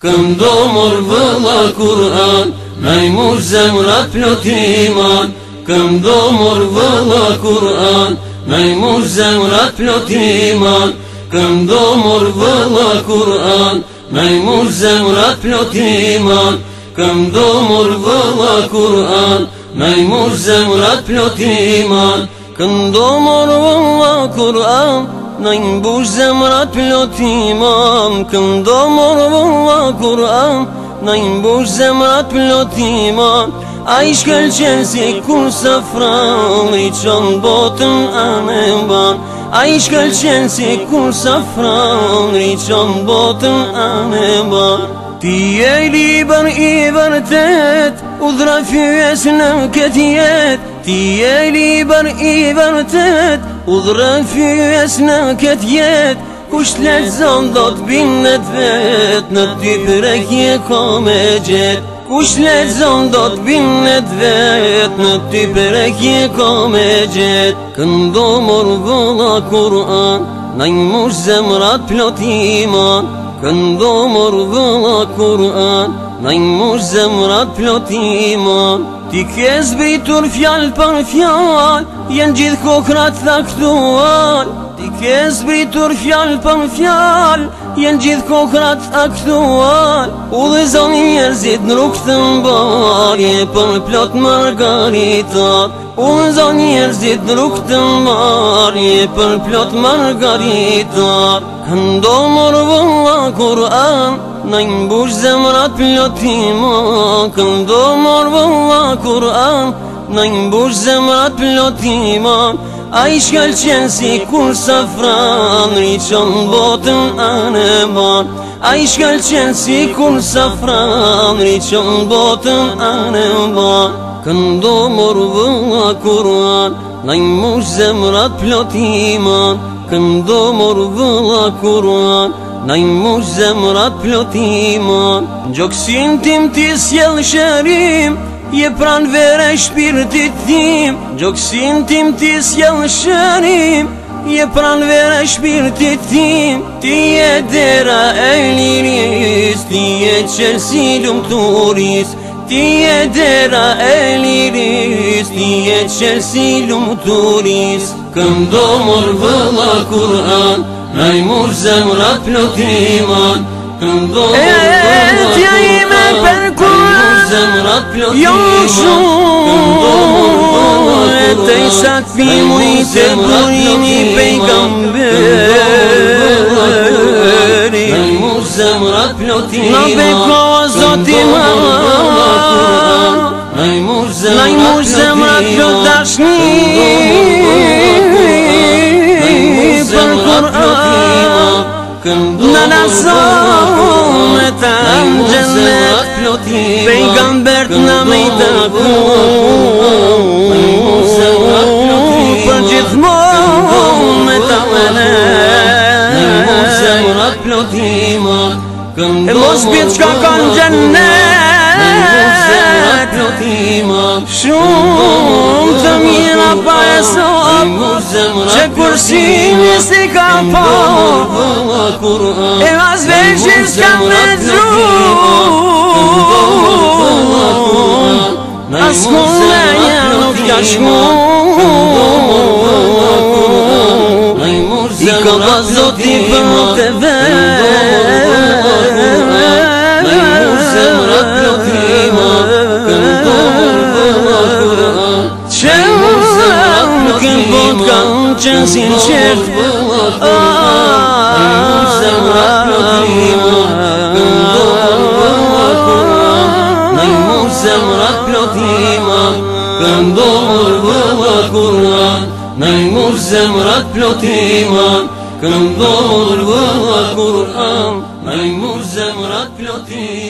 Këndomor vëlla Kur'an, najmur zemrat plot iman. Këndomor vëlla Kur'an, najmur zemrat plot iman. Këndomor vëlla Kur'an, najmur zemrat plot iman. Këndomor vëlla Kur'an, najmur zemrat plot iman. Këndomor vëlla Kur'an, najmur zemrat plot iman. Këndomor vëlla Kur'an, najmur zemrat plot iman. A i shkëlqen si kur safran, i qon botën anë ban. A i shkëlqen si kur safran, i qon botën anë ban. Ti e liber i vërtet, udhra fyes në këtë jet. Ti e liber i vërtet, udhra fyes në këtë jet. Kusht lexon do t'binët vet, në ty prekje ka me gjet. Kusht lexon do t'binët vet, në ty prekje ka me gjet. Këndomor vëlla Kur'an, najmur zemrat plot iman. Këndomor vëlla Kur'an, najmur zemrat plot iman. Ti ke zbritur fjal për fjal, jen gjithë kokrat thaktuar. Ti ke zbritur fjal për fjal, jen gjithë kokrat aktuar. Udhëzon njerëzit në rrugë të mbarje për plot margaritar. Udhëzon njerëzit në rrugë të mbarje për plot margaritar. Këndomor vëlla Kur'an, najmur zemrat plot iman. Këndomor vëlla Kur'an, najmur zemrat plot iman. A i shkëlqen si kur safran, i qon botën anë ban. A i shkëlqen si kur safran, i qon botën anë ban. Këndomor vëlla Kur'an, najmur zemrat plot iman. Këndomor vëlla Kur'an, najmur zemrat plot iman. Gjoksin tim ti sjell shërim, je pran vere shpirtit tim. Gjoksin tim ti sjell shërim, je pran vere shpirtit tim. Ti e dera e liris, ti e qelsi lumturis. Ti e dera e liris, ti e qelsi lumturis. Këndomor vëlla Kur'an, najmur zemrat plot iman. Këndomor vëlla Kur'an, zemrat plot iman. Këndomor vëlla Kur'an, të i sakfi mujtë burini pejgamberi. najmur zemrat plot iman. Në beko zoti ma, najmur najmur zemrat plot dashni për Kur'an. Në lason e ta në gjennet, pejgambert në me i taku për gjithmon me ta menet. E mos pjetë qka ka në gjennet, shumë të mira pa e sot, që kursimi si ka po, e mas veshën s'ka me dhun, as kun me një nuk ka shkun. I ka vazoti për të qenë sinqert. Najmur zemrat plot iman. Këndomor vëlla Kur'an, najmur zemrat plot iman. Këndomor vëlla Kur'an, najmur zemrat plot iman.